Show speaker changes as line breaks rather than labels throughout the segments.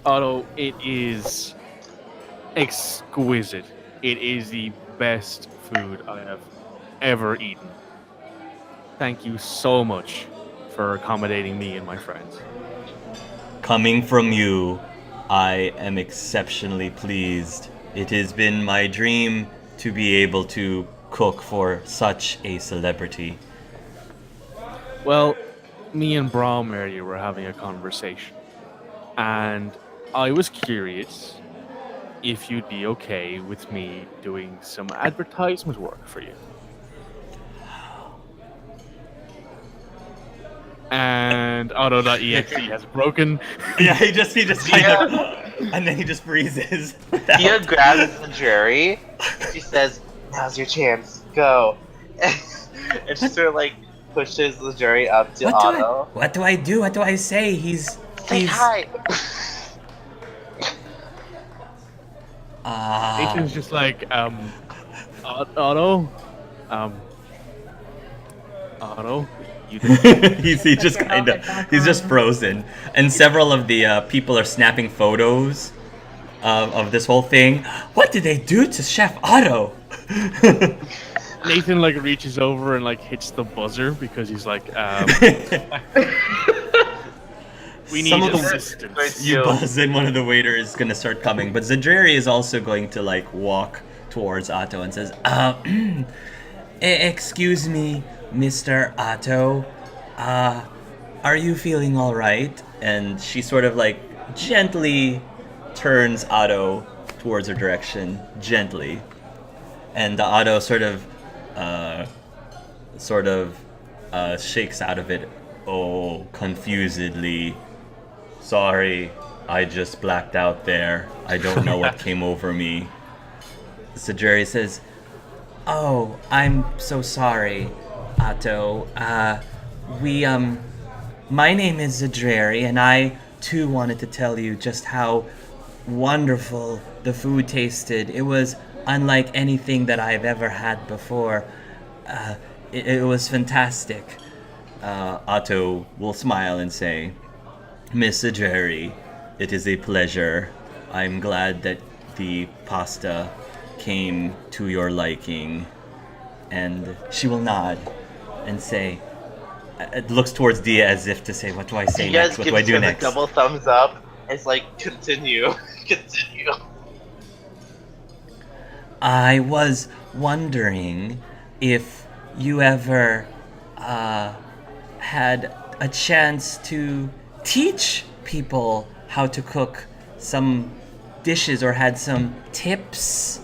Otto, it is exquisite. It is the best food I have ever eaten. Thank you so much for accommodating me and my friends.
Coming from you, I am exceptionally pleased. It has been my dream to be able to cook for such a celebrity.
Well, me and Brom earlier were having a conversation, and I was curious if you'd be okay with me doing some advertisement work for you. And Otto.exe has broken.
Yeah, he just kind of, and then he just freezes.
Tia grabs the jury and she says, "Now's your chance, go." And she sort of like pushes the jury up to Otto.
What do I do? What do I say?
Say hi.
Nathan's just like, Otto, Otto, you did.
he's just kind of he's just frozen, and several of the people are snapping photos of this whole thing. What did they do to Chef Otto?
Nathan like reaches over and like hits the buzzer because he's like, we need
Some of the-
assistance.
You buzz and one of the waiters is gonna start coming, but Zadrari is also going to like walk towards Otto and says, excuse me, Mr. Otto, are you feeling all right? And she sort of like gently turns Otto towards her direction, gently. And the Otto sort of shakes out of it, confusedly. Sorry, I just blacked out there. I don't know what came over me. Sajeri says, "Oh, I'm so sorry, Otto. My name is Zadrari, and I too wanted to tell you just how wonderful the food tasted. It was unlike anything that I've ever had before. It was fantastic." Otto will smile and say, "Miss Zadrari, it is a pleasure. I'm glad that the pasta came to your liking." And she will nod and say, it looks towards Dia as if to say, what do I say
Tia
next? What do I
gives
do
her
next?
the double thumbs up. It's like, continue, continue.
I was wondering if you ever had a chance to teach people how to cook some dishes or had some tips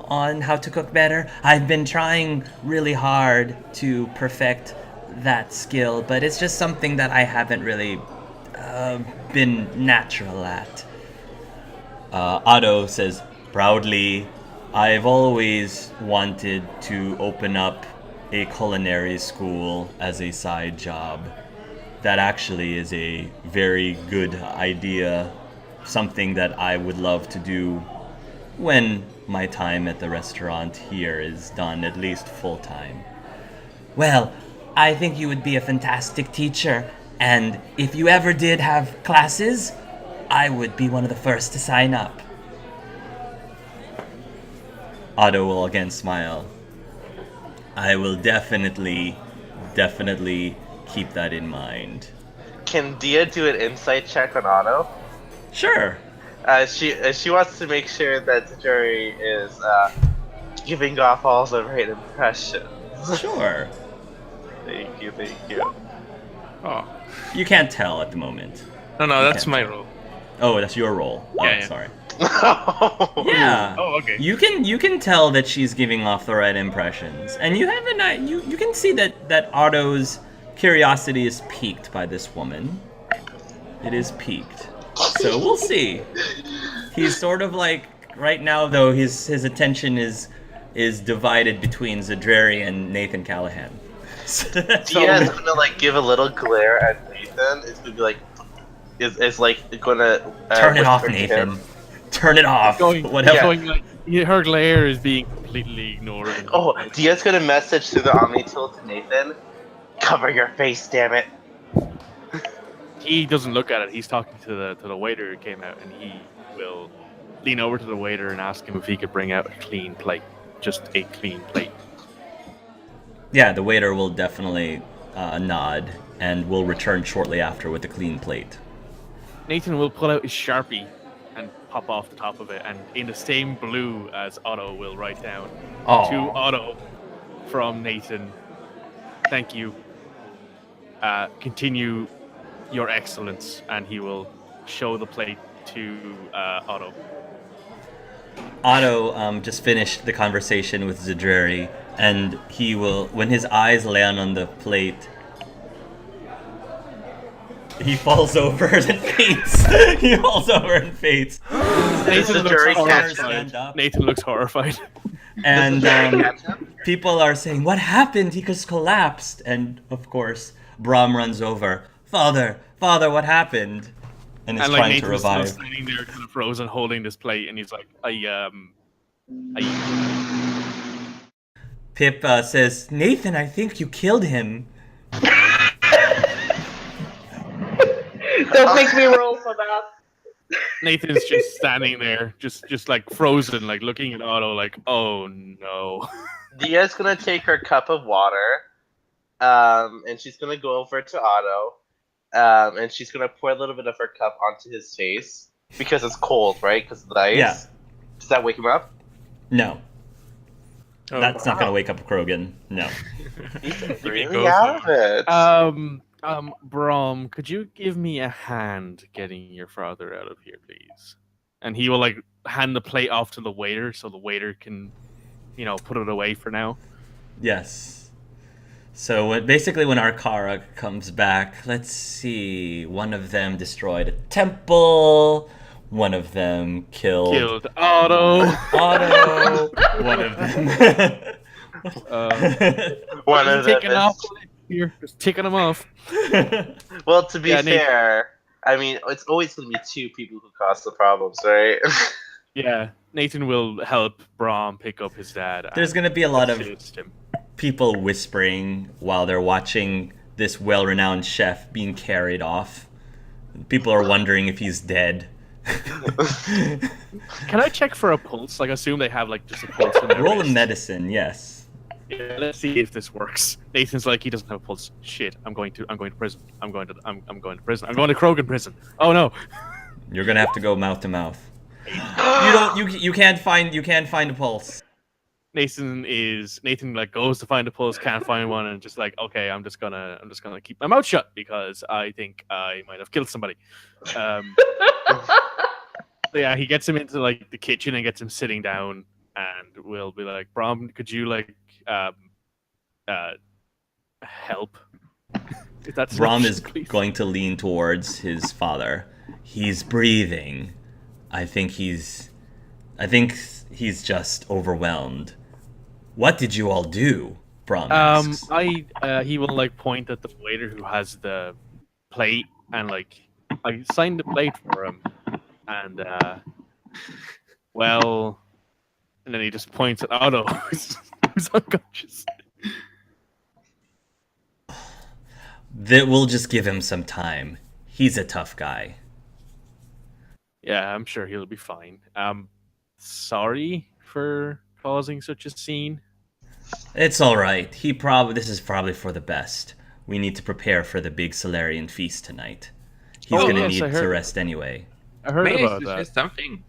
on how to cook better. I've been trying really hard to perfect that skill, but it's just something that I haven't really been natural at. Otto says proudly, "I've always wanted to open up a culinary school as a side job. That actually is a very good idea, something that I would love to do when my time at the restaurant here is done, at least full time." Well, I think you would be a fantastic teacher, and if you ever did have classes, I would be one of the first to sign up. Otto will again smile. I will definitely keep that in mind.
Can Dia do an insight check on Otto?
Sure.
She wants to make sure that the jury is giving off all the right impressions.
Sure.
Thank you.
Oh,
You can't tell at the moment.
no, that's
Okay.
my role.
Oh, that's your role. Oh,
Yeah.
sorry.
Yeah.
Yeah.
Oh, okay.
You can tell that she's giving off the right impressions, and you have you can see that Otto's curiosity is piqued by this woman. It is piqued. So we'll see. He's sort of like right now though his attention is divided between Zadrari and Nathan Callahan.
Dia's gonna like give a little glare at Nathan. It's gonna be like, is like gonna
Turn it off,
whisper to
Nathan.
him.
Turn it off.
Going,
Whatever.
going like her glare is being completely ignored.
Oh, Dia's gonna message through the Omni tool to Nathan. Cover your face, damn it.
he doesn't look at it. He's talking to the waiter who came out, and he will lean over to the waiter and ask him if he could bring out a clean plate, just a clean plate.
Yeah, the waiter will definitely nod and will return shortly after with a clean plate.
Nathan will pull out his Sharpie and pop off the top of it, and in the same blue as Otto will write down to Otto from Nathan. Thank you. Continue your excellence, and he will show the plate to Otto.
Otto just finished the conversation with Zedreri, and he will, when his eyes land on the plate, he falls over and faints. He falls over and faints.
Nathan looks horrified.
And people are saying, "What happened? He just collapsed." And of course, Brahm runs over. Father, what happened? And is trying to revive.
Nathan's standing there, kind of frozen, holding this plate, and he's like,
Pip says, "Nathan, I think you killed him."
Don't make me roll for that.
Nathan's just standing there, just like frozen, like looking at Otto, like, oh no.
Dia's gonna take her cup of water, and she's gonna go over to Otto, and she's gonna pour a little bit of her cup onto his face because it's cold, right? Because of the ice.
Yeah.
Does that wake him up?
No. That's not gonna wake up Krogan. No.
He's really out of it.
Brom, could you give me a hand getting your father out of here, please? And he will like hand the plate off to the waiter, so the waiter can, put it away for now.
Yes. So when Arkara comes back, let's see. One of them destroyed a temple. One of them killed
Otto.
One of them.
One of them.
Here, just ticking them off.
Well, to be fair, I mean, it's always going to be two people who cause the problems, right?
Yeah, Nathan will help Brahm pick up his dad.
There's going to be a lot of people whispering while they're watching this well-renowned chef being carried off. People are wondering if he's dead.
Can I check for a pulse? Like, assume they have like just a pulse in their
Roll
wrist.
a medicine, yes.
Yeah, let's see if this works. Nathan's like, he doesn't have a pulse. Shit, I'm going to prison. I'm going to prison. I'm going to Krogan prison. Oh no.
You're gonna have to go mouth to mouth. You can't find a pulse.
Nathan like goes to find a pulse, can't find one, and just like, okay, I'm just gonna keep my mouth shut because I think I might have killed somebody. So yeah, he gets him into like the kitchen and gets him sitting down, and we'll be like, Brom, could you like help?
Brom is going to lean towards his father. He's breathing. I think he's just overwhelmed. What did you all do? Brom asks.
He will like point at the waiter who has the plate, and like I signed the plate for him, and and then he just points at Otto, who's unconscious.
That we'll just give him some time. He's a tough guy.
Yeah, I'm sure he'll be fine. Sorry for causing such a scene.
It's all right. This is probably for the best. We need to prepare for the big Solarian feast tonight. He's gonna need to rest anyway.
I heard about that.
Something.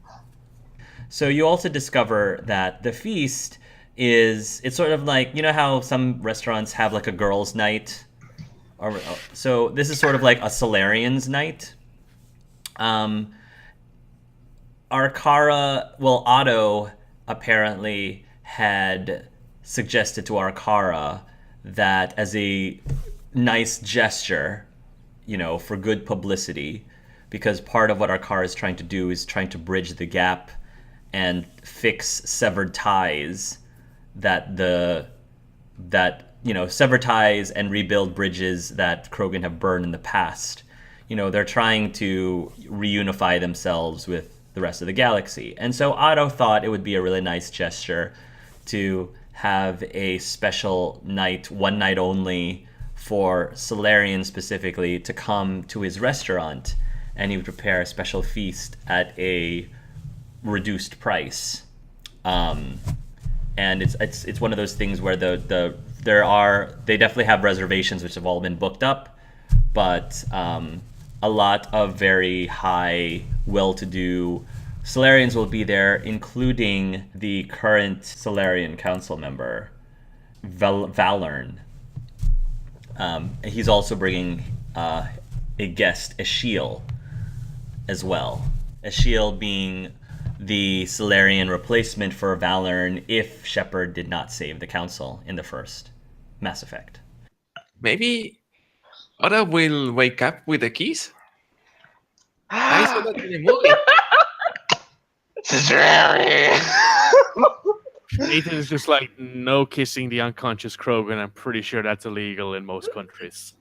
So you also discover that the feast it's sort of like, you know how some restaurants have like a girls' night? So this is sort of like a Solarian's night. Otto apparently had suggested to Arkara that as a nice gesture, for good publicity, because part of what Arkara is trying to do is trying to bridge the gap and fix severed ties sever ties and rebuild bridges that Krogan have burned in the past. They're trying to reunify themselves with the rest of the galaxy. And so Otto thought it would be a really nice gesture to have a special night, one night only, for Solarian specifically to come to his restaurant, and he would prepare a special feast at a reduced price. And it's one of those things where they definitely have reservations which have all been booked up, but a lot of very high, well-to-do Solarians will be there, including the current Solarian council member, Valern. He's also bringing a guest, Ashiel, as well. Ashiel being the Solarian replacement for Valern if Shepard did not save the council in the first Mass Effect.
Maybe Otto will wake up with the keys? I saw that in the movie.
Nathan is just like, no kissing the unconscious Krogan. I'm pretty sure that's illegal in most countries.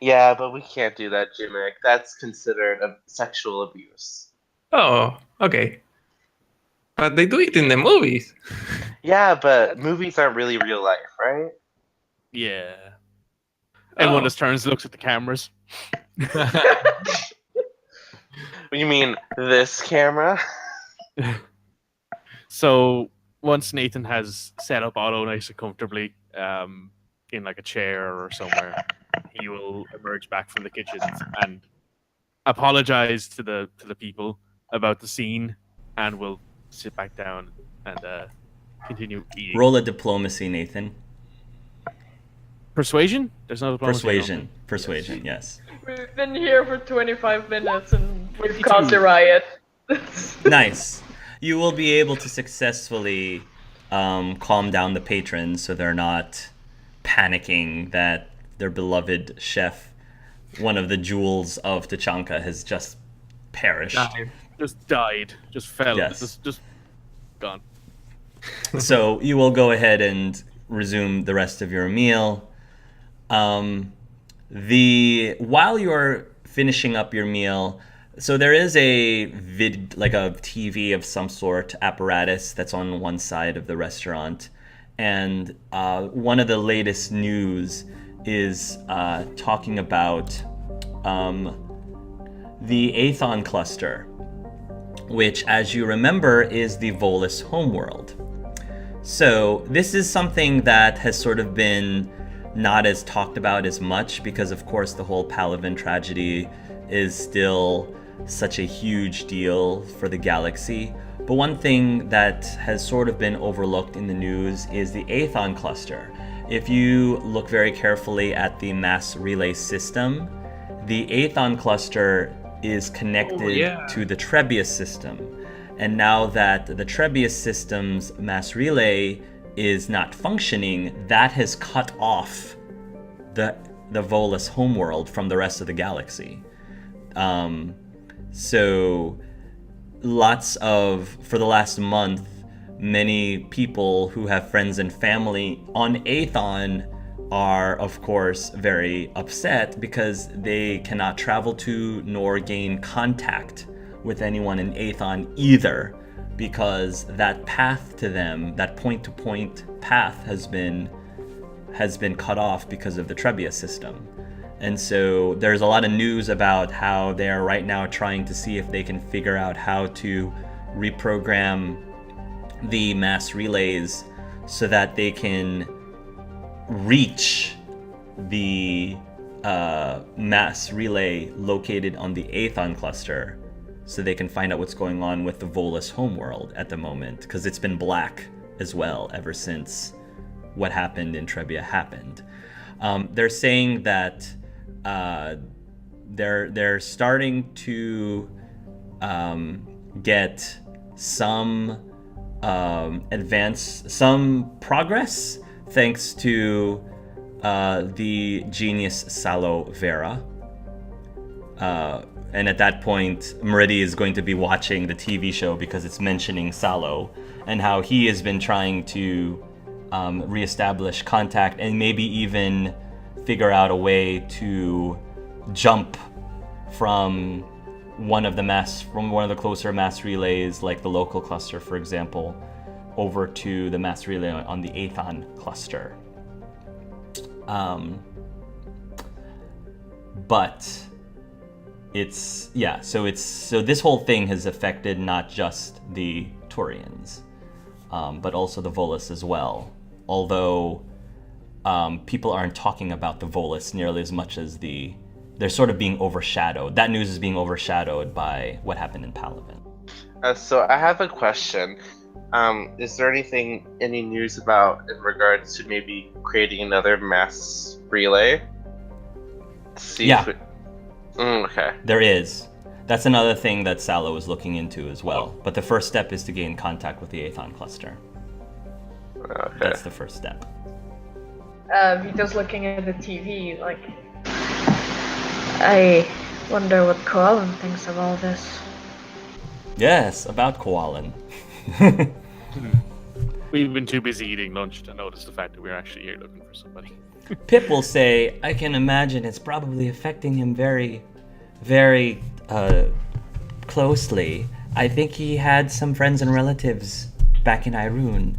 Yeah, but we can't do that, Jimmick. That's considered a sexual abuse.
Oh, okay. But they do it in the movies.
Yeah, but movies aren't really real life, right?
Yeah. Everyone
Oh.
just turns and looks at the cameras.
You mean this camera?
So once Nathan has set up Otto nice and comfortably in like a chair or somewhere, he will emerge back from the kitchen and apologize to the people about the scene, and will sit back down and continue eating.
Roll a diplomacy, Nathan.
Persuasion? There's no diplomacy.
Persuasion, yes.
We've been here for 25 minutes and we've caused a riot.
Nice. You will be able to successfully calm down the patrons so they're not panicking that their beloved chef, one of the jewels of Tachanka, has just perished.
Just died. Just fell.
Yes.
Just gone.
So you will go ahead and resume the rest of your meal. While you're finishing up your meal, so there is a TV of some sort, apparatus that's on one side of the restaurant, and one of the latest news is talking about the Aethon cluster, which, as you remember, is the Volus homeworld. So this is something that has sort of been not as talked about as much because, of course, the whole Palaven tragedy is still such a huge deal for the galaxy. But one thing that has sort of been overlooked in the news is the Aethon cluster. If you look very carefully at the mass relay system, the Aethon cluster is connected to the Trebius system. And now that the Trebius system's mass relay is not functioning, that has cut off the Volus homeworld from the rest of the galaxy. So for the last month, many people who have friends and family on Aethon are, of course, very upset because they cannot travel to nor gain contact with anyone in Aethon either, because that path to them, that point-to-point path, has been cut off because of the Trebius system. And so there's a lot of news about how they are right now trying to see if they can figure out how to reprogram the mass relays so that they can reach the mass relay located on the Aethon cluster, so they can find out what's going on with the Volus homeworld at the moment, because it's been black as well ever since what happened in Trebia happened. They're saying that they're starting to get some some progress thanks to the genius Salo Vera. And at that point, Meridi is going to be watching the TV show because it's mentioning Salo and how he has been trying to reestablish contact and maybe even figure out a way to jump from one of the closer mass relays, like the local cluster, for example, over to the mass relay on the Aethon cluster. But so this whole thing has affected not just the Turians, but also the Volus as well. Although people aren't talking about the Volus nearly as much as they're sort of being overshadowed. That news is being overshadowed by what happened in Palaven.
So I have a question. Is there any news about in regards to maybe creating another mass relay? See
Yeah.
if it... okay.
There is. That's another thing that Salo is looking into as well. But the first step is to gain contact with the Aethon cluster.
Okay.
That's the first step.
Vito's looking at the TV, like, I wonder what Koalan thinks of all this.
Yes, about Koalan.
We've been too busy eating lunch to notice the fact that we're actually here looking for somebody.
Pip will say, I can imagine it's probably affecting him very, very closely. I think he had some friends and relatives back in Irune.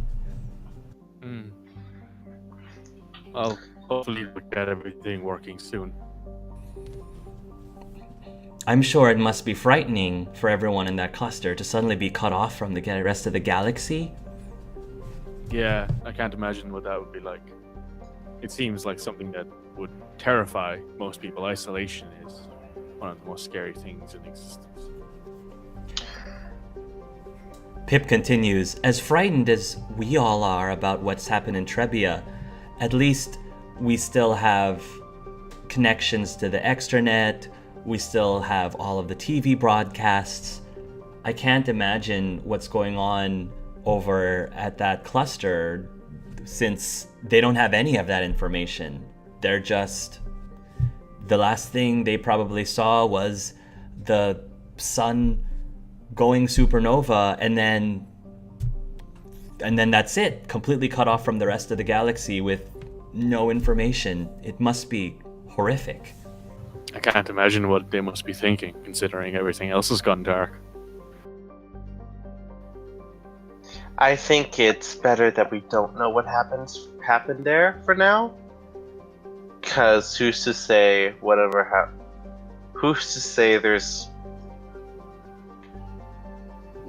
Well, hopefully we'll get everything working soon.
I'm sure it must be frightening for everyone in that cluster to suddenly be cut off from the rest of the galaxy.
Yeah, I can't imagine what that would be like. It seems like something that would terrify most people. Isolation is one of the most scary things in existence.
Pip continues, as frightened as we all are about what's happened in Trebia, at least we still have connections to the extranet, we still have all of the TV broadcasts. I can't imagine what's going on over at that cluster since they don't have any of that information. They're just... The last thing they probably saw was the sun going supernova, and then that's it. Completely cut off from the rest of the galaxy with no information. It must be horrific.
I can't imagine what they must be thinking, considering everything else has gone dark.
I think it's better that we don't know what happened there for now. Cause who's to say who's to say there's...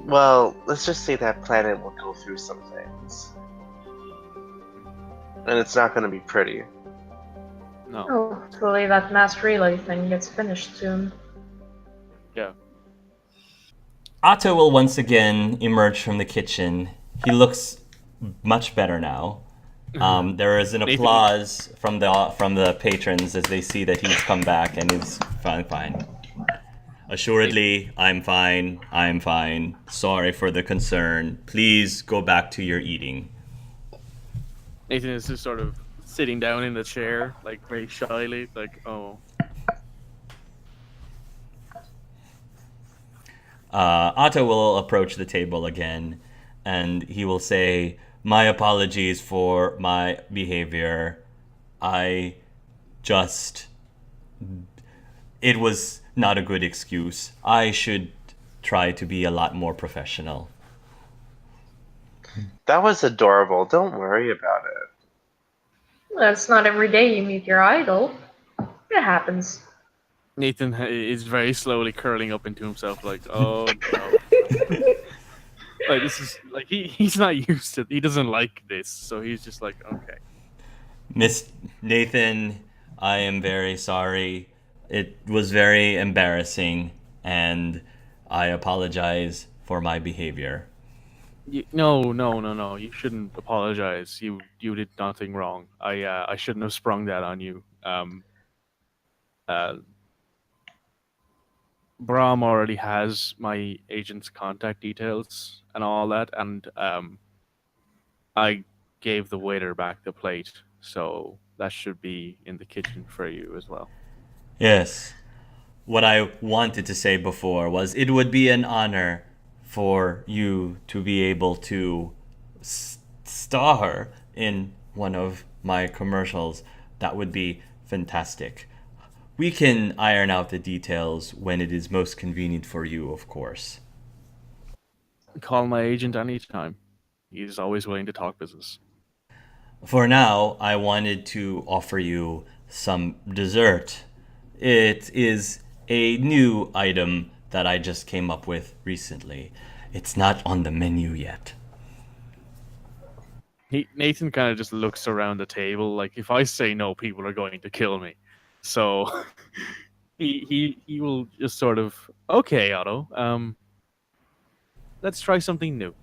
Well, let's just say that planet will go through some things. And it's not gonna be pretty.
No.
Hopefully that mass relay thing gets finished soon.
Yeah.
Otto will once again emerge from the kitchen. He looks much better now. There is an applause from the patrons as they see that he's come back and he's fine. Assuredly, I'm fine. Sorry for the concern. Please go back to your eating.
Nathan is just sort of sitting down in the chair, like very shyly, like, oh.
Otto will approach the table again, and he will say, my apologies for my behavior. It was not a good excuse. I should try to be a lot more professional.
That was adorable. Don't worry about it.
Well, it's not every day you meet your idol. It happens.
Nathan is very slowly curling up into himself, like, oh no. Like, this is like he's not used to. He doesn't like this, so he's just like, okay.
Miss Nathan, I am very sorry. It was very embarrassing, and I apologize for my behavior.
No. You shouldn't apologize. You did nothing wrong. I shouldn't have sprung that on you. Brahm already has my agent's contact details and all that, and I gave the waiter back the plate, so that should be in the kitchen for you as well.
Yes. What I wanted to say before was it would be an honor for you to be able to star in one of my commercials. That would be fantastic. We can iron out the details when it is most convenient for you, of course.
Call my agent anytime. He's always willing to talk business.
For now, I wanted to offer you some dessert. It is a new item that I just came up with recently. It's not on the menu yet.
Nathan kind of just looks around the table like, if I say no, people are going to kill me. So he will just sort of, okay, Otto, let's try something new.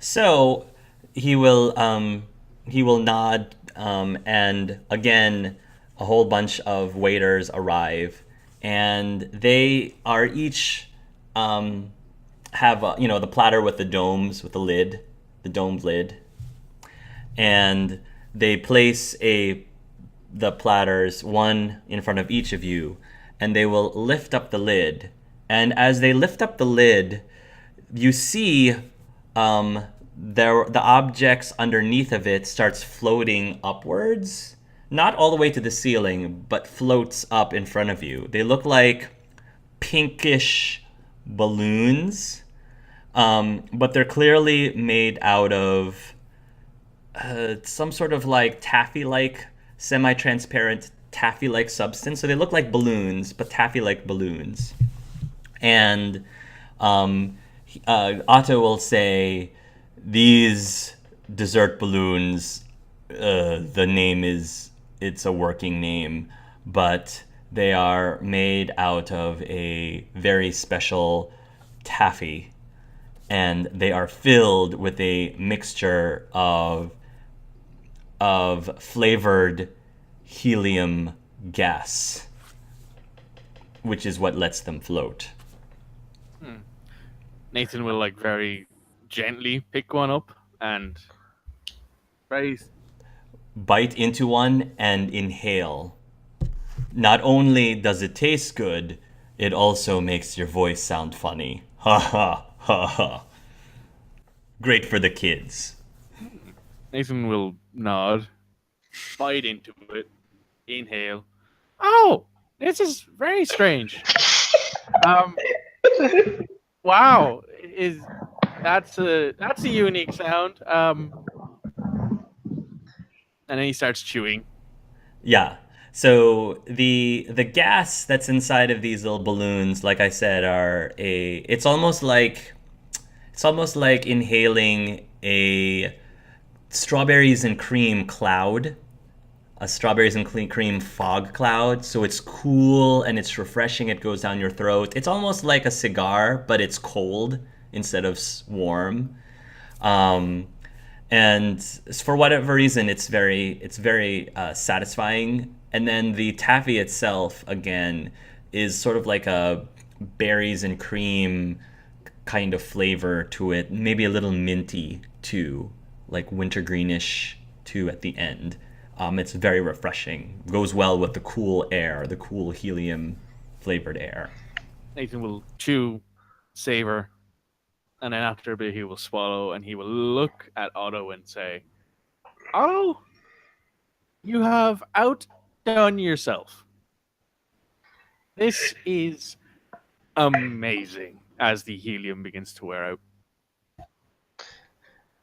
So he will nod, and again, a whole bunch of waiters arrive, and they are each have the platter with the domes with the lid, the domed lid, and they place the platters one in front of each of you, and they will lift up the lid, and as they lift up the lid, you see the objects underneath of it starts floating upwards, not all the way to the ceiling, but floats up in front of you. They look like pinkish balloons, but they're clearly made out of some sort of like taffy-like, semi-transparent taffy-like substance. So they look like balloons, but taffy-like balloons. And Otto will say, "These dessert balloons, the name it's a working name, but they are made out of a very special taffy, and they are filled with a mixture of flavored helium gas, which is what lets them float."
Nathan will like very gently pick one up and very
Bite into one and inhale. Not only does it taste good, it also makes your voice sound funny. Ha ha ha ha. Great for the kids.
Nathan will nod, bite into it, inhale. Oh, this is very strange. Um, wow, is that's a unique sound. And then he starts chewing.
Yeah. So the gas that's inside of these little balloons, like I said, it's almost like inhaling a strawberries and cream cloud, a strawberries and cream fog cloud. So it's cool and it's refreshing. It goes down your throat. It's almost like a cigar, but it's cold instead of warm. Um, and for whatever reason, it's very satisfying. And then the taffy itself, again, is sort of like a berries and cream kind of flavor to it, maybe a little minty too, like wintergreenish too at the end. It's very refreshing. Goes well with the cool air, the cool helium flavored air.
Nathan will chew, savor, and then after a bit he will swallow and he will look at Otto and say, "Otto, you have outdone yourself. This is amazing." As the helium begins to wear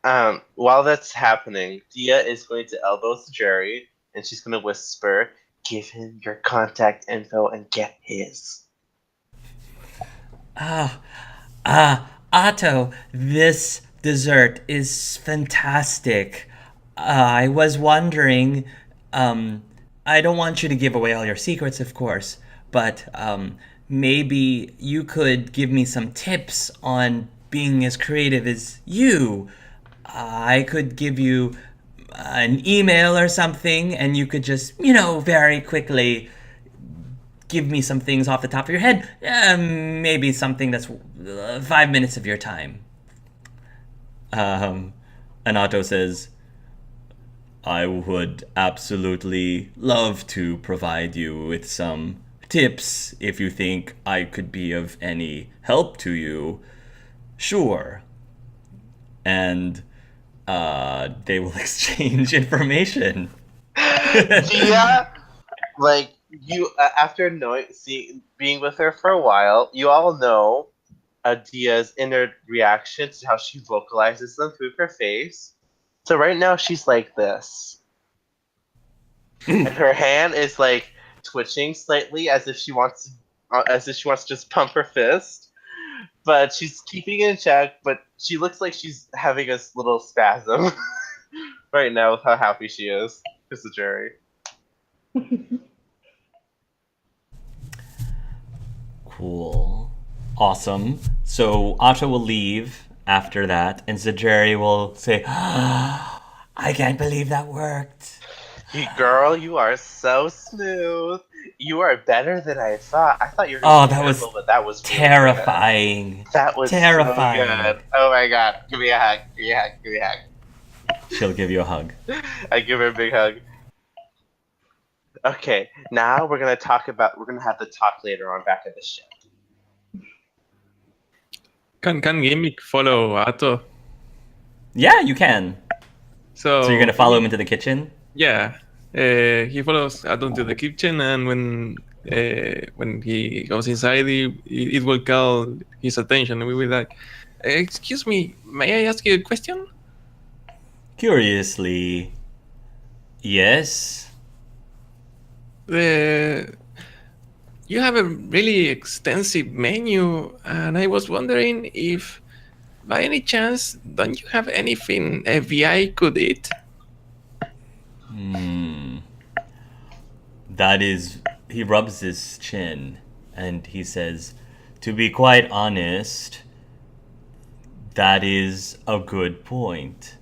out.
While that's happening, Dia is going to elbow Jerry, and she's going to whisper, "Give him your contact info and get his."
Otto, this dessert is fantastic. I was wondering, I don't want you to give away all your secrets, of course, but maybe you could give me some tips on being as creative as you. I could give you an email or something, and you could just, very quickly give me some things off the top of your head. Maybe something that's 5 minutes of your time. And Otto says, "I would absolutely love to provide you with some tips if you think I could be of any help to you. Sure." And they will exchange information.
Dia, like you, after being with her for a while, you all know Dia's inner reaction to how she vocalizes them through her face. So right now she's like this, and her hand is like twitching slightly as if she wants to just pump her fist. But she's keeping it in check. But she looks like she's having a little spasm right now with how happy she is. Just a jury.
Cool. Awesome. So Otto will leave after that, and Zajeri will say, I can't believe that worked.
Girl, you are so smooth. You are better than I thought. I thought you were
Oh,
gonna be
that was
terrible, but that was really
terrifying.
good. That was
Terrifying.
so good. Oh my god. Give me a hug. Give me a hug. Give me a hug.
She'll give you a hug.
I give her a big hug. Okay, now we're gonna have the talk later on back at the ship.
Can Gimmick follow Otto?
Yeah, you can.
So
So you're gonna follow him into the kitchen?
Yeah, he follows Otto to the kitchen, and when he goes inside, it will call his attention, and we will like, "Excuse me, may I ask you a question?"
Curiously, yes.
You have a really extensive menu, and I was wondering if, by any chance, don't you have anything a VI could eat?
That is, he rubs his chin and he says, to be quite honest, that is a good point.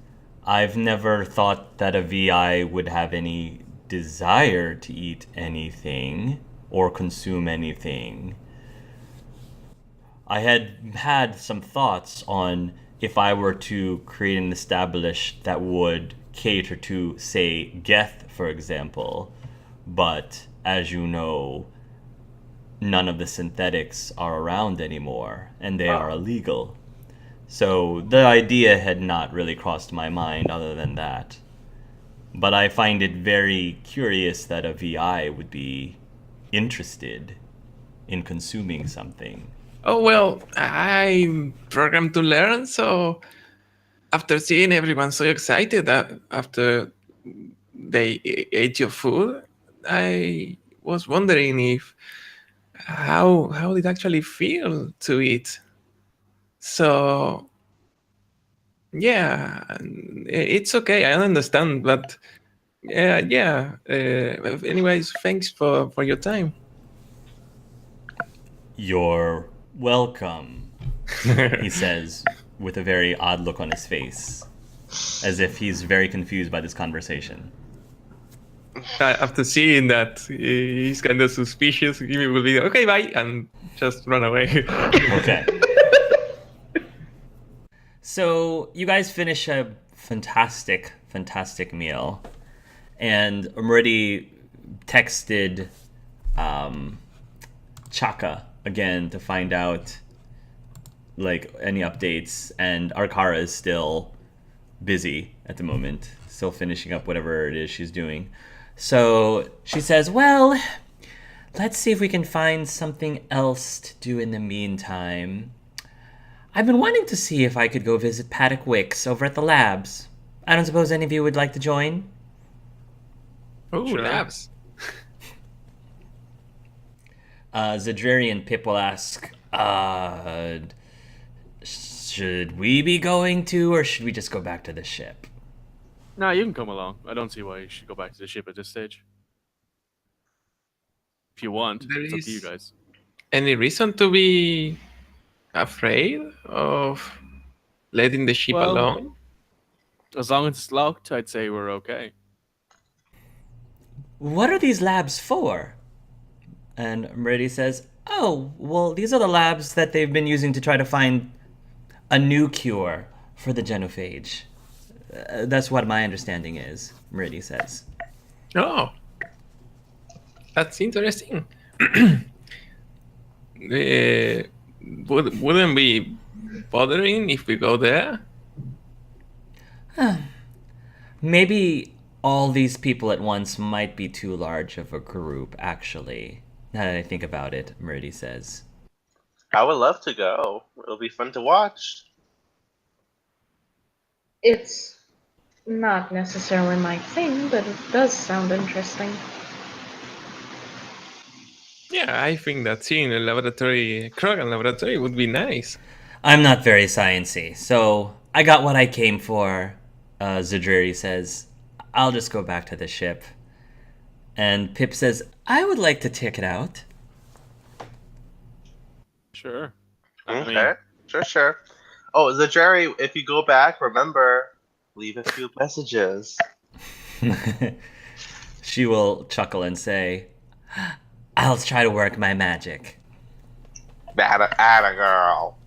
I've never thought that a VI would have any desire to eat anything or consume anything. I had some thoughts on if I were to create an establishment that would cater to, say, Geth, for example. But, as you know, none of the synthetics are around anymore, and they are illegal. So the idea had not really crossed my mind other than that. But I find it very curious that a VI would be interested in consuming something.
Oh, well, I'm programmed to learn, so after seeing everyone so excited after they ate your food, I was wondering if how it actually feel to eat. So yeah, it's okay. I understand, but yeah. Anyways, thanks for your time.
You're welcome, he says with a very odd look on his face, as if he's very confused by this conversation.
After seeing that he's kind of suspicious, he will be okay, bye, and just run away.
Okay. So you guys finish a fantastic, fantastic meal, and Mridi texted Chaka again to find out like any updates, and Arkara is still busy at the moment, still finishing up whatever it is she's doing. So she says, well, let's see if we can find something else to do in the meantime. I've been wanting to see if I could go visit Paddock Wicks over at the labs. I don't suppose any of you would like to join?
Oh,
Sure.
labs.
Zadriri and Pip will ask, should we be going to, or should we just go back to the ship?
Nah, you can come along. I don't see why you should go back to the ship at this stage. If you want,
There
it's up to you
is-
guys.
Any reason to be afraid of letting the ship
Well-
alone?
As long as it's locked, I'd say we're okay.
What are these labs for? And Mridi says, oh, well, these are the labs that they've been using to try to find a new cure for the genophage. That's what my understanding is, Mridi says.
Oh, that's interesting. Wouldn't be bothering if we go there?
Maybe all these people at once might be too large of a group, actually. Now that I think about it, Mridi says.
I would love to go. It'll be fun to watch.
It's Not necessarily my thing, but it does sound interesting.
Yeah, I think that seeing a laboratory, Krogan laboratory, would be nice.
I'm not very sciencey, so I got what I came for. Zadriri says, I'll just go back to the ship. And Pip says, I would like to check it out.
Sure. I
Okay,
mean,
sure. Oh, Jerry, if you go back, remember, leave a few messages.
She will chuckle and say, I'll try to work my magic.
Atta girl.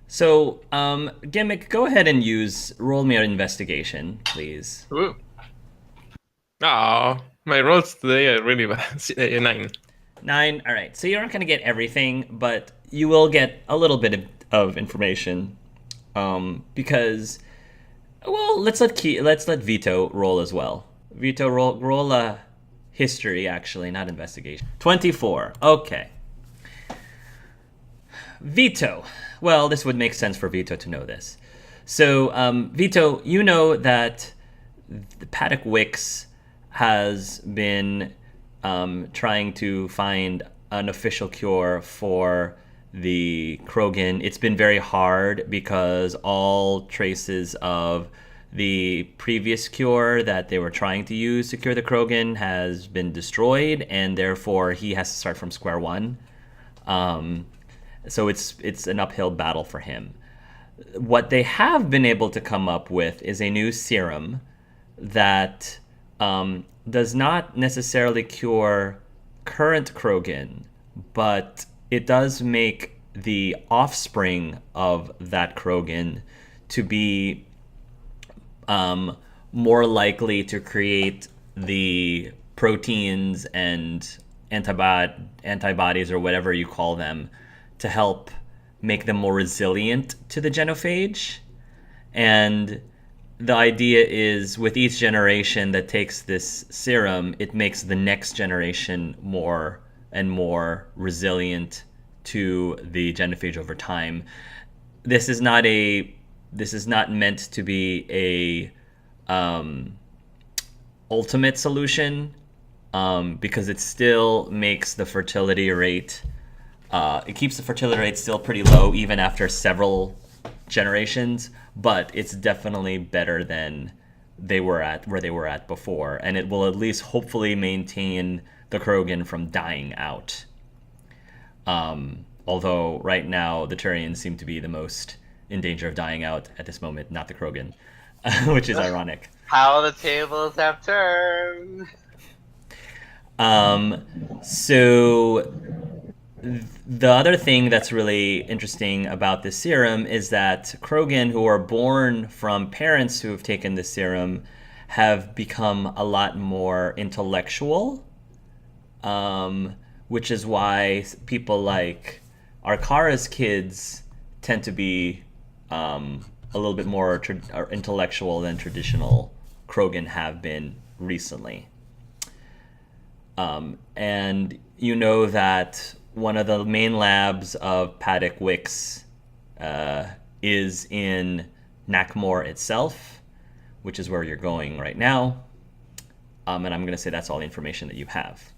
So, Gimmick, go ahead and roll me an investigation, please.
Ooh. Oh, my rolls today are really bad. 9.
9. All right. So you're not going to get everything, but you will get a little bit of information, because, well, let's let Vito roll as well. Vito, roll a history, actually, not investigation. 24. Okay. Vito. Well, this would make sense for Vito to know this. So, Vito, you know that the Paddock Wicks has been trying to find an official cure for the Krogan. It's been very hard because all traces of the previous cure that they were trying to use to cure the Krogan has been destroyed, and therefore he has to start from square one. So it's an uphill battle for him. What they have been able to come up with is a new serum that does not necessarily cure current Krogan, but it does make the offspring of that Krogan to be more likely to create the proteins and antibodies or whatever you call them to help make them more resilient to the genophage. And the idea is with each generation that takes this serum, it makes the next generation more and more resilient to the genophage over time. This is not meant to be a ultimate solution, because it still makes the fertility rate. It keeps the fertility rate still pretty low even after several generations, but it's definitely better than where they were at before, and it will at least hopefully maintain the Krogan from dying out. Although right now the Turians seem to be the most in danger of dying out at this moment, not the Krogan, which is ironic.
How the tables have turned.
So the other thing that's really interesting about this serum is that Krogan who are born from parents who have taken this serum have become a lot more intellectual, which is why people like Arkara's kids tend to be a little bit more intellectual than traditional Krogan have been recently. And you know that one of the main labs of Paddock Wicks is in Nakmor itself, which is where you're going right now. And I'm going to say that's all the information that you have.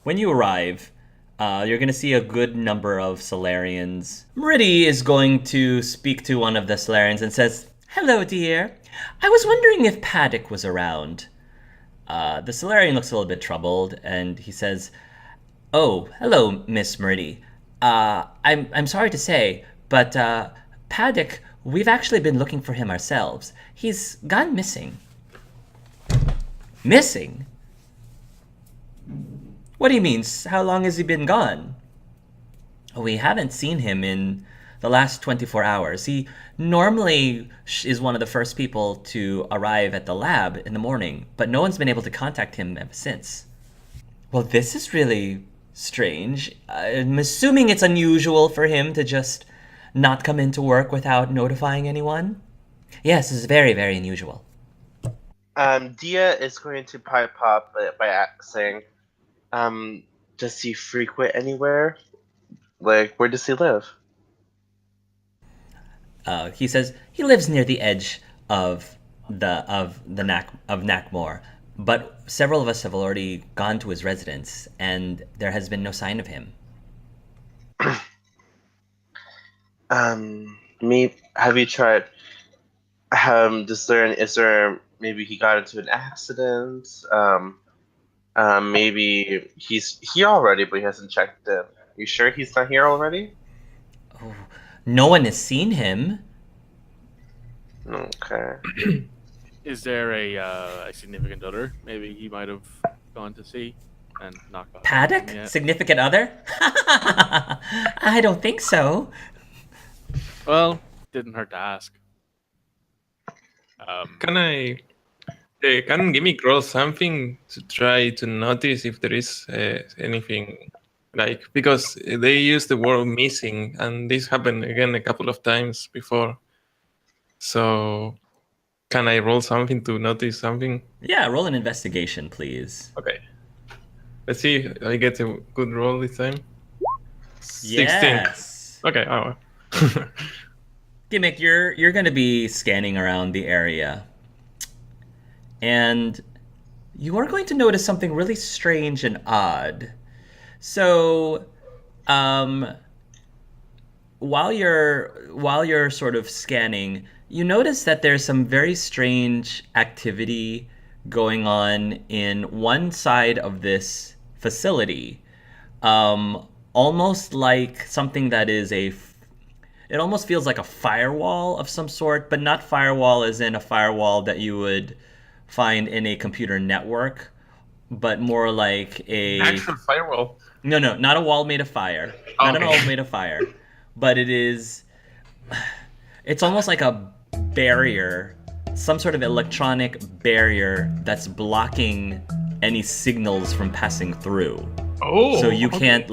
When you arrive, you're going to see a good number of Solarians. Meridy is going to speak to one of the Solarians and says, "Hello, dear. I was wondering if Paddock was around." The Solarian looks a little bit troubled, and he says, "Oh, hello, Miss Meridy. I'm sorry to say, but Paddock, we've actually been looking for him ourselves. He's gone missing." Missing? What do you mean? How long has he been gone? We haven't seen him in the last 24 hours. He normally is one of the first people to arrive at the lab in the morning, but no one's been able to contact him ever since. Well, this is really strange. I'm assuming it's unusual for him to just not come into work without notifying anyone. Yes, it's very, very unusual.
Dia is going to pipe up by saying, does he frequent anywhere? Like, where does he live?
He says he lives near the edge of Nakmor, but several of us have already gone to his residence, and there has been no sign of him.
Have you tried? Is there maybe he got into an accident? Maybe he's here already, but he hasn't checked in. You sure he's not here already?
Oh, no one has seen him.
Okay.
Is there a significant other? Maybe he might have gone to see and not got
Paddock?
yet.
Significant other? I don't think so.
Well, didn't hurt to ask.
Can Gimmick roll something to try to notice if there is anything like, because they use the word missing, and this happened again a couple of times before. So can I roll something to notice something?
Yeah, roll an investigation, please.
Okay. Let's see if I get a good roll this time. 16.
Yes.
Okay. Oh.
Gimmick, you're going to be scanning around the area, and you are going to notice something really strange and odd. So, while you're sort of scanning, you notice that there's some very strange activity going on in one side of this facility, almost like something that is it almost feels like a firewall of some sort, but not firewall as in a firewall that you would find in a computer network, but more like a
Actual firewall.
No, not a wall made of fire. Not a wall made of fire, but it's almost like a barrier, some sort of electronic barrier that's blocking any signals from passing through.
Oh.
So you can't,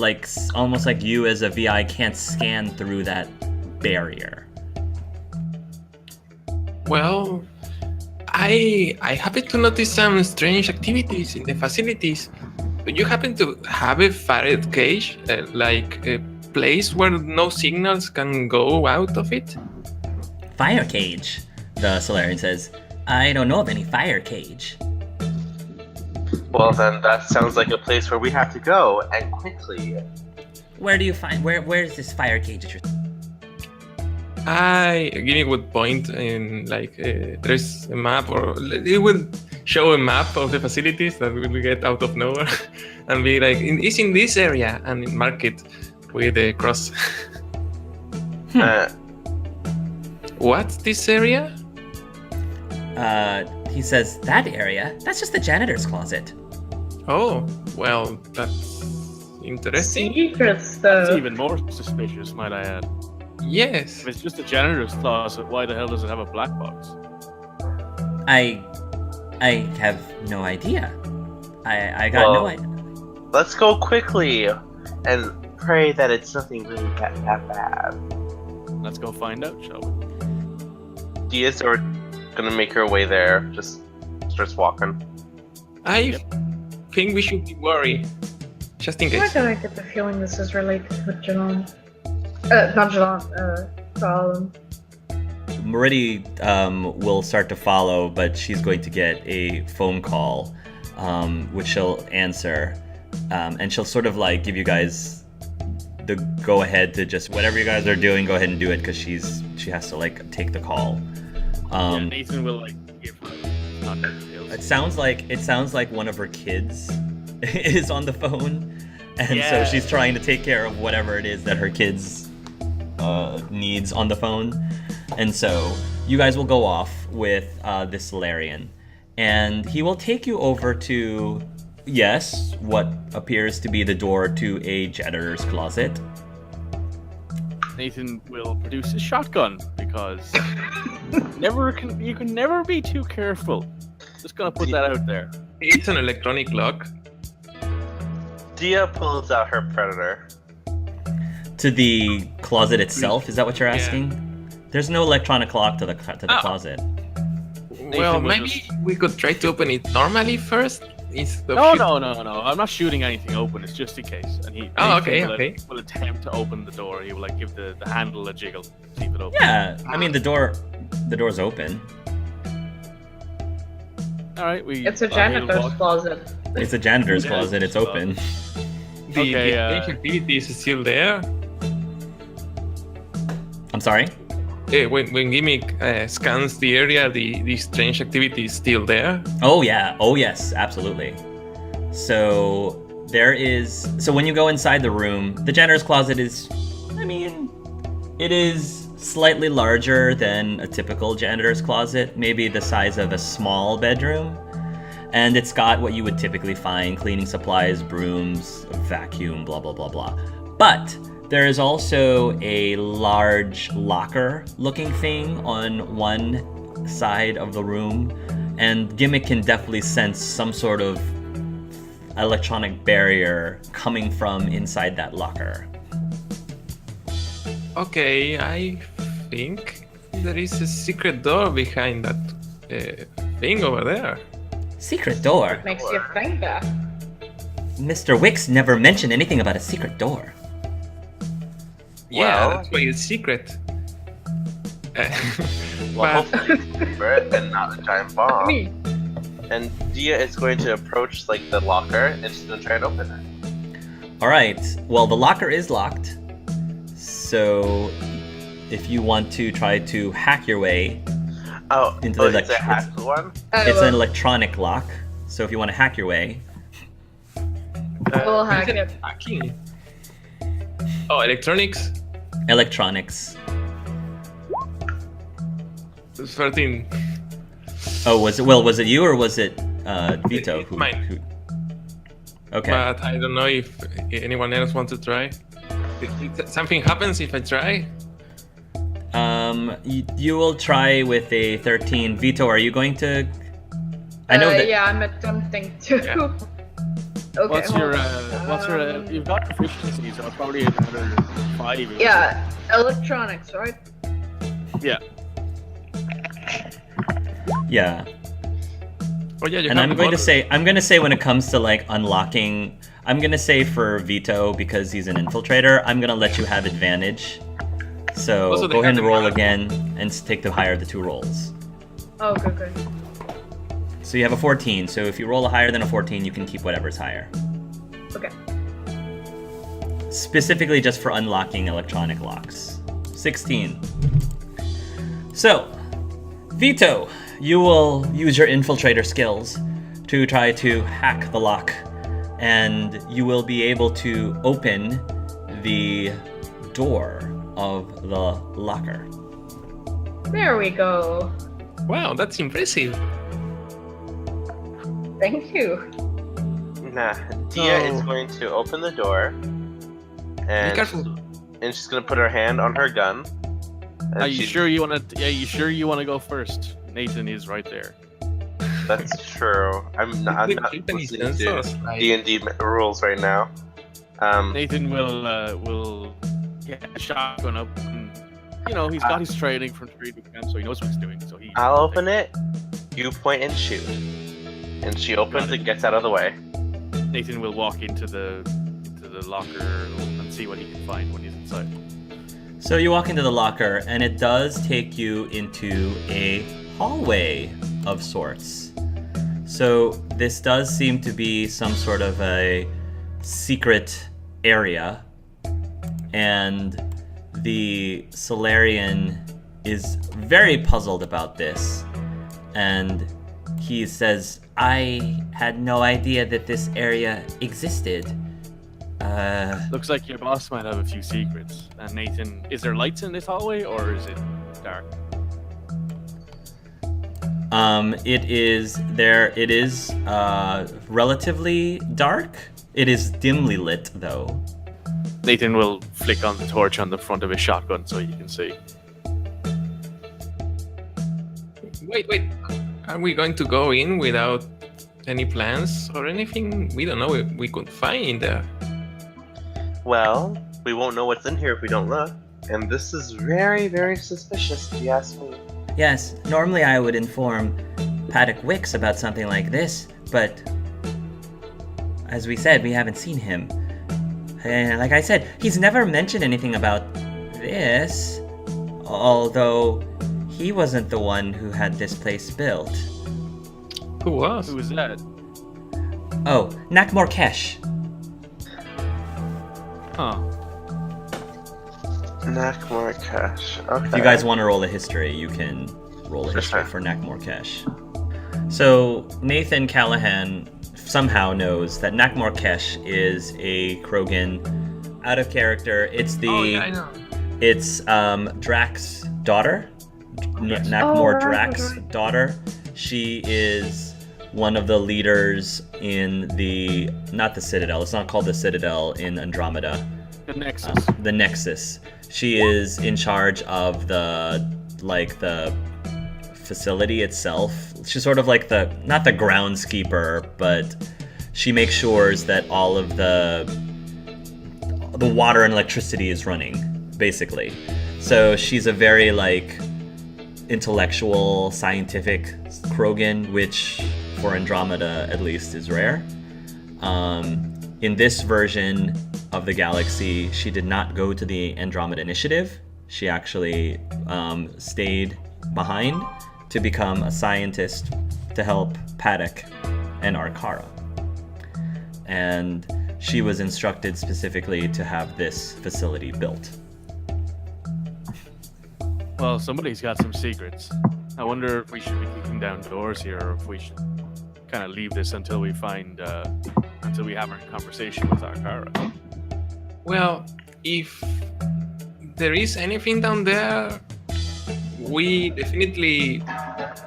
almost like you as a VI can't scan through that barrier.
Well, I happen to notice some strange activities in the facilities. Do you happen to have a Faraday cage, like a place where no signals can go out of it?
Fire cage, the Solarian says. I don't know of any fire cage.
Well, then that sounds like a place where we have to go, and quickly.
Where do you find where's this fire cage that you're...
Gimmy would point in there's a map, or it would show a map of the facilities that we will get out of nowhere, and be like, it's in this area, and mark it with a cross. What's this area?
He says, that area? That's just the janitor's closet.
Oh, well, that's interesting.
Secrets,
It's
though.
even more suspicious, might I add.
Yes.
If it's just a janitor's closet, why the hell does it have a black box?
I have no idea. I got no idea.
Let's go quickly and pray that it's nothing really that bad.
Let's go find out, shall we?
Diaz, we're gonna make her way there. Just starts walking.
I think we should be worried, just in
Why
case.
do I get the feeling this is related to Jalon? Not Jalon, Colin.
Meridi will start to follow, but she's going to get a phone call, which she'll answer, and she'll sort of give you guys the go ahead to just whatever you guys are doing, go ahead and do it, because she has to take the call.
Nathan will give her contact details.
It sounds like one of her kids is on the phone, and so
Yeah.
she's trying to take care of whatever it is that her kids needs on the phone. And so you guys will go off with this Solarian, and he will take you over to, yes, what appears to be the door to a janitor's closet.
Nathan will produce his shotgun because you can never be too careful. Just gonna put that out there.
It's an electronic lock.
Dia pulls out her predator.
To the closet itself, is that what you're
Yeah.
asking? There's no electronic lock to the closet.
Well,
will
maybe we could try to open it normally first. instead of
No,
shooting?
no. I'm not shooting anything open. It's just in case. And he
Oh,
Nathan
okay.
will attempt to open the door. He will like give the handle a jiggle, see if it opens.
Yeah, I mean the door's open.
All right,
It's a janitor's closet.
It's a janitor's
Yeah,
closet. It's
it's
open.
The
Okay,
strange activity is still there.
I'm sorry.
When Gimmick scans the area, the strange activity is still there.
Oh yeah. Oh yes, absolutely. So there is. So when you go inside the room, the janitor's closet is. I mean, it is slightly larger than a typical janitor's closet, maybe the size of a small bedroom. And it's got what you would typically find: cleaning supplies, brooms, vacuum, blah blah blah blah. But there is also a large locker-looking thing on one side of the room, and Gimmick can definitely sense some sort of electronic barrier coming from inside that locker.
Okay, I think there is a secret door behind that thing over there.
Secret door?
Makes you think that.
Mr. Wicks never mentioned anything about a secret door.
Yeah,
Well-
that's why it's secret.
Well,
But
hopefully it's secret and not a giant bomb.
Me.
And Dia is going to approach like the locker and she's gonna try and open it.
Alright, well, the locker is locked. So if you want to try to hack your way,
Oh,
Into the
it's a hack one?
it's an electronic lock. So if you want to hack your way,
We'll hack
is it
it.
hacking? Oh, electronics.
electronics.
13.
Oh, was it you or was it Vito?
It's mine.
Okay.
But I don't know if anyone else wants to try. If something happens if I try.
You will try with a 13. Vito, are you going to? I know that.
Yeah, I'm attempting to.
Yeah.
Okay.
What's
hold
your
on.
you've got proficiency, so probably another 5. isn't it?
Yeah, electronics, right?
Yeah.
Yeah.
Oh yeah, you
And
have
I'm
the
going to
bottle.
say when it comes to like unlocking, I'm going to say for Vito, because he's an infiltrator, I'm going to let you have advantage. So
Also, they
go ahead
have
and roll
the-
again and take the higher of the two rolls.
Oh, good.
So you have a 14. So if you roll a higher than a 14, you can keep whatever's higher.
Okay.
Specifically just for unlocking electronic locks. 16. So, Vito, you will use your infiltrator skills to try to hack the lock, and you will be able to open the door of the locker.
There we go.
Wow, that's impressive.
Thank you.
Nah, Dia is
So-
going to open the door, and
Be careful.
she's gonna put her hand on her gun. and
Are you
she's-
sure you want to? Yeah, you sure you want to go first? Nathan is right there.
That's true. I'm not
Nathan is
listening to
sensors, like-
D&D rules right now.
Nathan will get a shotgun up, and he's got his training from trade boot camp, so he knows what he's doing. So he.
I'll open it. You point and shoot. And she opens and gets out of the way.
Nathan will walk into the locker and see what he can find when he's inside.
So you walk into the locker, and it does take you into a hallway of sorts. So this does seem to be some sort of a secret area, and the Solarian is very puzzled about this, and he says, "I had no idea that this area existed.
Looks like your boss might have a few secrets. And Nathan, is there lights in this hallway or is it dark?
It is relatively dark. It is dimly lit, though.
Nathan will flick on the torch on the front of his shotgun so you can see.
Wait. Are we going to go in without any plans or anything? We don't know if we could find in there.
Well, we won't know what's in here if we don't look. And this is very, very suspicious, if you ask me.
Yes, normally I would inform Paddock Wicks about something like this, but as we said, we haven't seen him. And like I said, he's never mentioned anything about this, although he wasn't the one who had this place built.
Who was?
Who was that?
Oh, Nakmorkesh.
Huh.
Nakmorkesh. Okay.
If you guys want to roll a history, you can roll a history for Nakmorkesh. So Nathan Callahan somehow knows that Nakmorkesh is a Krogan out of character. It's the
I know.
it's Drax's daughter.
Yes.
Nakmor
Oh, right,
Drax's
right.
daughter. She is one of the leaders in the not the Citadel. It's not called the Citadel in Andromeda.
The Nexus.
The Nexus. She is in charge of the facility itself. She's sort of like not the groundskeeper, but she makes sure that all of the water and electricity is running, basically. So she's a very intellectual, scientific Krogan, which for Andromeda at least is rare. In this version of the galaxy, she did not go to the Andromeda Initiative. She actually stayed behind to become a scientist to help Paddock and Arkara. And she was instructed specifically to have this facility built.
Well, somebody's got some secrets. I wonder if we should be kicking down doors here, or if we should kind of leave this until we until we have our conversation with Arkara.
Well, if there is anything down there, we definitely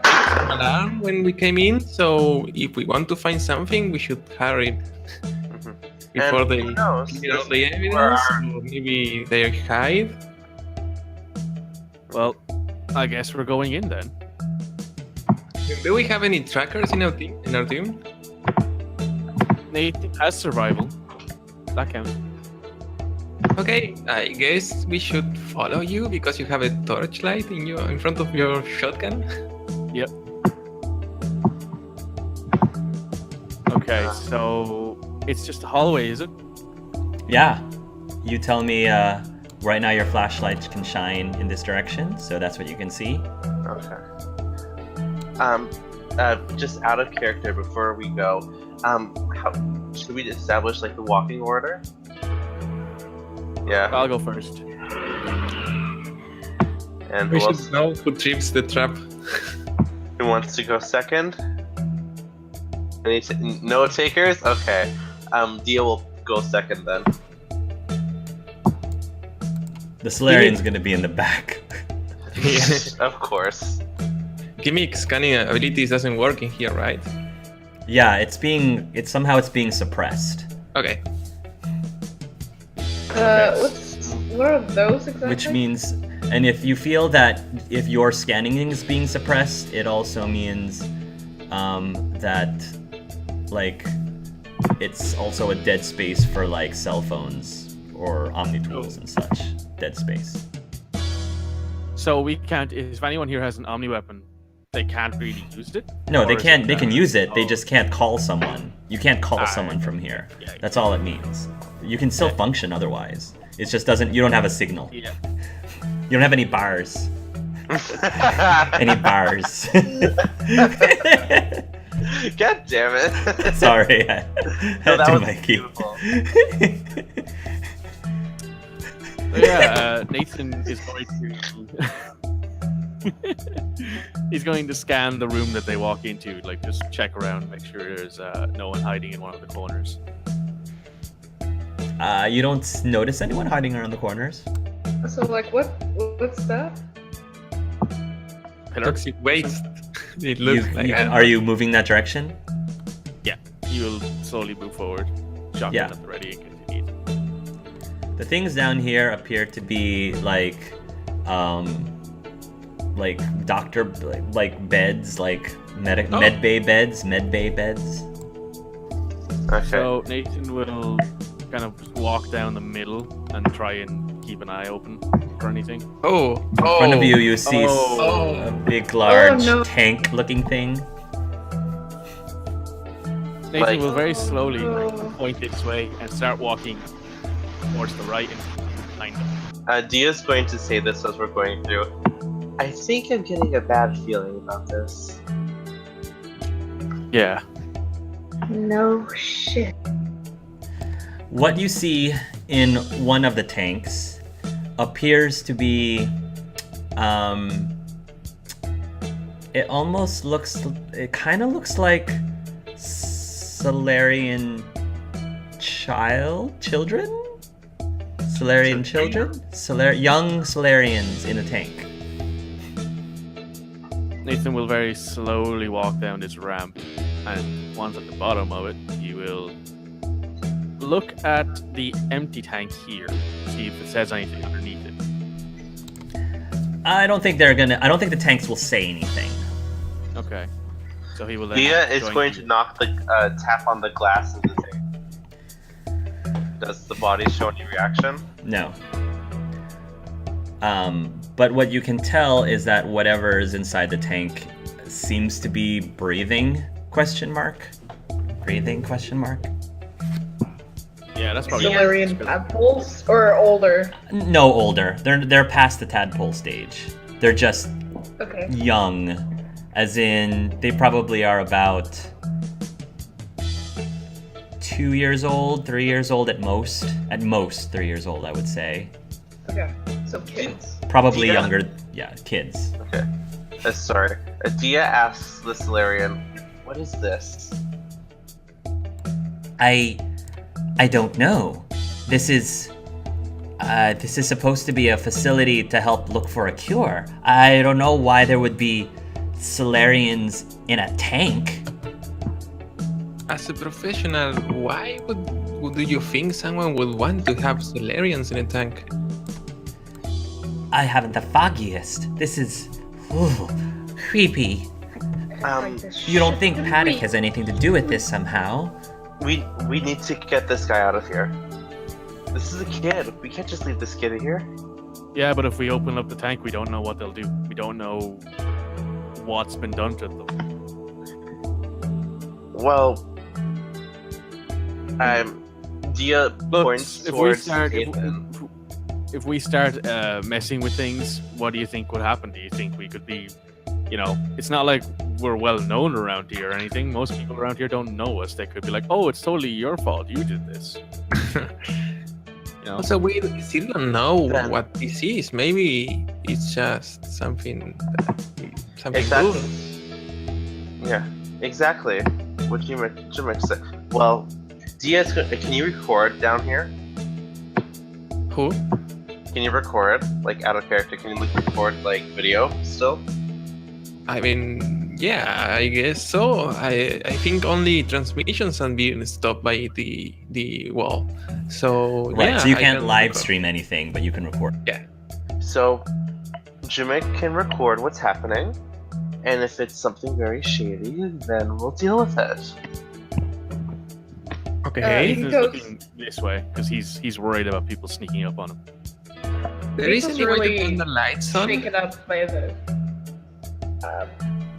an alarm when we came in. So if we want to find something, we should hurry before
And
they
who knows?
get all the
Where
evidence,
are-
or maybe they hide.
Well, I guess we're going in then.
Do we have any trackers in our team?
Nathan has survival. That counts.
Okay, I guess we should follow you because you have a torchlight in front of your shotgun.
Yep. Okay, so it's just a hallway, is it?
Yeah. You tell me right now your flashlight can shine in this direction, so that's what you can see.
Okay. Just out of character before we go, how should we establish the walking order? Yeah.
I'll go first.
And
We
who,
should know who trips the trap.
who wants to go second? No takers? Okay. Dia will go second then.
The Solarian's gonna be in the back.
Of course.
Gimmick scanning abilities doesn't work in here, right?
Yeah, it's being suppressed.
Okay.
What are those exactly?
Which means, and if you feel that if your scanning is being suppressed, it also means that it's also a dead space for cell phones or omni tools and such. Dead space.
So we can't. If anyone here has an omni weapon, they can't really use it.
No, they
Or is
can't.
it
They can
that-
use it. They
Oh.
just can't call someone. You can't call someone from here.
Yeah.
That's all it means. You can still function otherwise. It just doesn't. You don't have a signal.
Yeah.
You don't have any bars. Any bars.
God damn it.
Sorry, I
No,
had
that
to
was
make you.
beautiful.
Yeah, Nathan is going to. He's going to scan the room that they walk into, just check around, make sure there's no one hiding in one of the corners.
You don't notice anyone hiding around the corners.
So what's that?
Pillar?
Toxic waste. It looks
Are you moving that direction?
Yeah, you'll slowly move forward. Shotgun
Yeah.
at the ready and continue.
The things down here appear to be doctor beds, med bay beds.
Okay.
So Nathan will kind of walk down the middle and try and keep an eye open for anything.
Oh.
In front of you, you see
Oh.
a big, large
no.
tank-looking thing.
Nathan
Like-
will very slowly
Oh.
point this way and start walking towards the right and behind them.
Dia's going to say this as we're going through. I think I'm getting a bad feeling about this.
Yeah.
No shit.
What you see in one of the tanks appears to be, it kind of looks like Solarian children? Solarian children? Young Solarians in a tank.
Nathan will very slowly walk down this ramp, and once at the bottom of it, he will look at the empty tank here, see if it says anything underneath it.
I don't think the tanks will say anything.
Okay. So he will then.
Dia is
join
going
you.
to knock the tap on the glass of the thing. Does the body show any reaction?
No. But what you can tell is that whatever is inside the tank seems to be breathing? Question mark. Breathing? Question mark.
Yeah, that's probably.
Solarian tadpoles or older?
No, older. They're past the tadpole stage. They're just
Okay.
young, as in they probably are about 2 years old, 3 years old at most. At most 3 years old, I would say.
Okay. So kids.
Probably
Yeah.
younger. Yeah, kids.
Okay. Sorry. Dia asks the Solarian, "What is this?"
I don't know. This is supposed to be a facility to help look for a cure. I don't know why there would be Solarians in a tank.
As a professional, why do you think someone would want to have Solarians in a tank?
I haven't the foggiest. This is creepy. You don't think Paddock has anything to do with this somehow?
We need to get this guy out of here. This is a kid. We can't just leave this kid here.
Yeah, but if we open up the tank, we don't know what they'll do. We don't know what's been done to them.
Well, Dia
Look,
points
if we
towards
start,
Nathan.
if we start messing with things, what do you think would happen? Do you think we could be, it's not like we're well known around here or anything. Most people around here don't know us. They could be like, "Oh, it's totally your fault. You did this."
Also, we still don't know
Yeah.
what this is. Maybe it's just something
Exactly.
good.
Yeah, exactly. What Jimmy said. Well, Dia's can you record down here?
Who?
Can you record like out of character? Can you record like video still?
I mean, yeah, I guess so. I think only transmissions are being stopped by the wall. So
Right.
yeah,
So you
I
can't
can
live
record.
stream anything, but you can record.
So, Jimmy can record what's happening, and if it's something very shady, then we'll deal with it.
Okay.
He
Nathan's
goes-
looking this way because he's worried about people sneaking up on him.
There is
This is
any way to
really
turn the lights on?
Shaken up by the.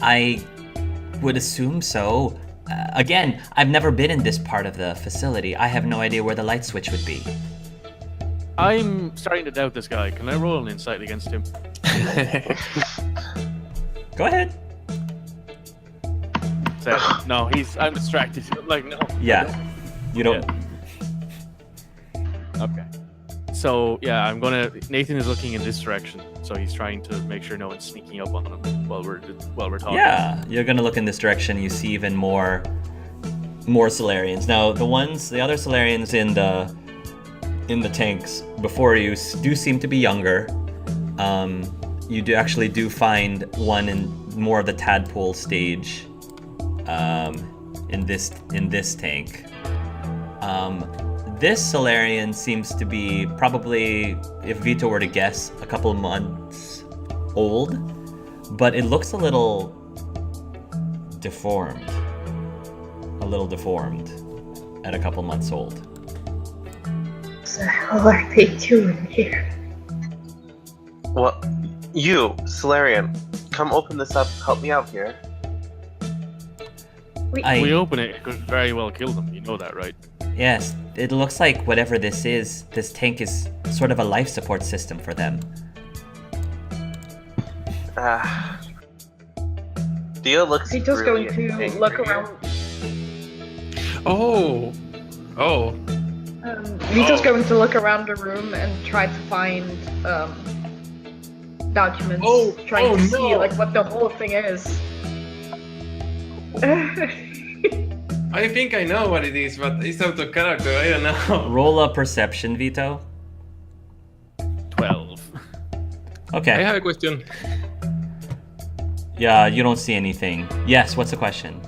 I would assume so. Again, I've never been in this part of the facility. I have no idea where the light switch would be.
I'm starting to doubt this guy. Can I roll an insight against him?
Go ahead.
So, no, I'm distracted. Like, no.
Yeah. You don't.
Okay. So yeah, Nathan is looking in this direction, so he's trying to make sure no one's sneaking up on him while we're talking.
Yeah, you're gonna look in this direction. You see even more Solarians. Now, the other Solarians in the tanks before you do seem to be younger. You do find one in more of the tadpole stage. In this tank. This Solarian seems to be probably, if Vito were to guess, a couple months old, but it looks a little deformed. At a couple months old.
What the hell are they doing here?
Well, you, Solarian, come open this up. Help me out here.
We,
I-
If we open it, it could very well kill them. You know that, right?
Yes, it looks like whatever this is, this tank is sort of a life support system for them.
Theo looks
Vito's
really
going to
angry
look
here.
around.
Oh.
Vito's
Oh.
going to look around the room and try to find documents.
Oh,
trying to
no.
see like what the whole thing is.
I think I know what it is, but it's out of character. I don't know.
Roll a perception, Vito.
12.
Okay.
I have a question.
Yeah, you don't see anything. Yes, what's the question?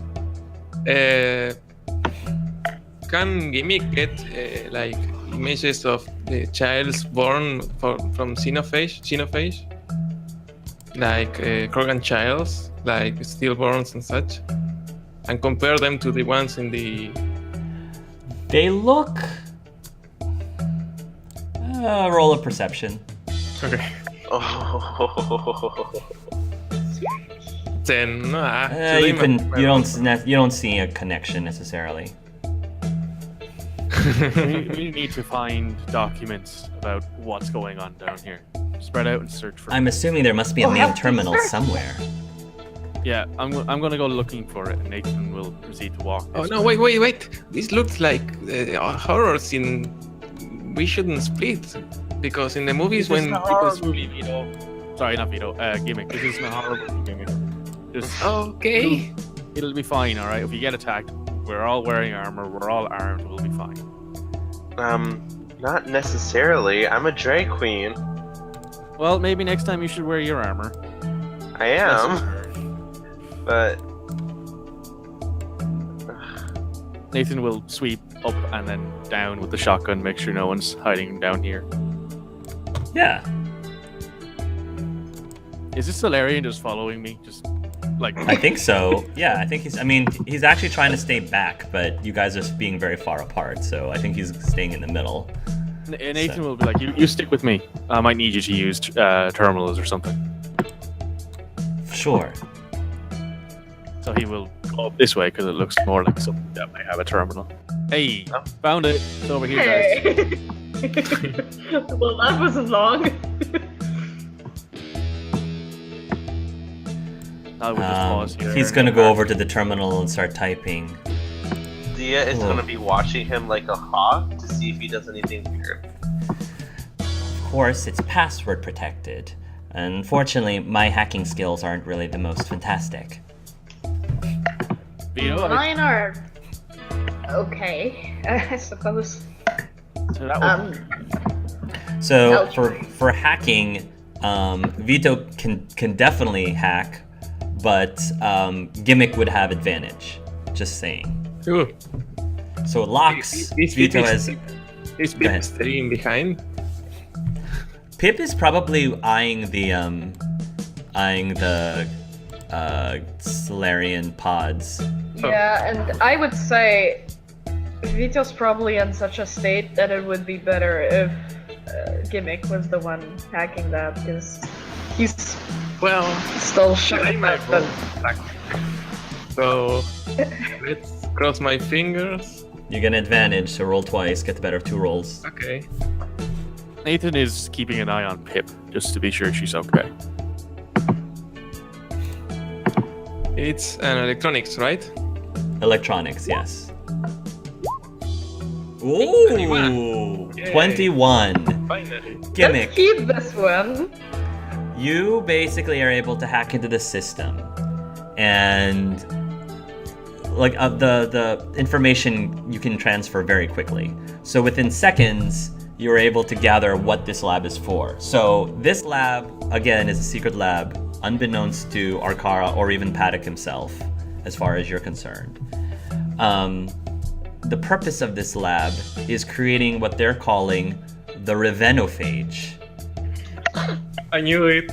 Can Gimmick get like images of the childs born from xenophage, like Krogan childs, like stillborns and such, and compare them to the ones in the?
They look... roll a perception.
Okay.
Oh.
10.
You don't see a connection necessarily.
We need to find documents about what's going on down here. Spread out and search for.
I'm assuming there must be a
We'll
main
have to
terminal
search.
somewhere.
Yeah, I'm gonna go looking for it, and Nathan will proceed to walk.
Oh
this
no!
way.
Wait! This looks like horror scene. We shouldn't split because in the movies
This
when
isn't a
people
horror
split.
movie, Vito. Sorry, not Vito. Gimmick. This isn't a horror movie, Gimmick. Just
Okay.
it'll be fine, all right. If you get attacked, we're all wearing armor. We're all armed. We'll be fine.
Not necessarily. I'm a drag queen.
Well, maybe next time you should wear your armor.
I am, but
Nathan will sweep up and then down with the shotgun, make sure no one's hiding down here.
Yeah.
Is this Solarian just following me? Just like
I think so. Yeah, I think he's actually trying to stay back, but you guys are being very far apart, so I think he's staying in the middle.
Nathan will be like, you stick with me. I might need you to use terminals or something.
Sure.
So he will go up this way because it looks more like something that might have a terminal. Hey,
Oh.
found it. It's over here, guys.
Hey. Well, that wasn't long.
Now we'll just pause here.
He's gonna go over to the terminal and start typing.
Dia is
Cool.
gonna be watching him like a hawk to see if he does anything weird.
Of course, it's password protected. Unfortunately, my hacking skills aren't really the most fantastic.
Vito,
Mine are okay, I suppose.
so that would
So
Ouch.
for hacking, Vito can definitely hack, but Gimmick would have advantage. Just saying.
Ooh.
So locks,
Is
Vito has.
Is
Go ahead.
Pip staying behind?
Pip is probably eyeing the Solarian pods.
Yeah, and I would say Vito's probably in such a state that it would be better if Gimmick was the one hacking that, because he's
Well,
still shocked
I might
that.
roll. So let's cross my fingers.
You get an advantage, so roll twice, get the better of 2 rolls.
Okay.
Nathan is keeping an eye on Pip just to be sure she's okay.
It's an electronics, right?
Electronics, yes.
Ooh,
Ooh,
21.
21.
Finally.
Gimmick.
Let's keep this one.
You basically are able to hack into the system, and like the information you can transfer very quickly. So within seconds, you're able to gather what this lab is for. So this lab, again, is a secret lab, unbeknownst to Arcara or even Paddock himself, as far as you're concerned. The purpose of this lab is creating what they're calling the Revenophage.
I knew it.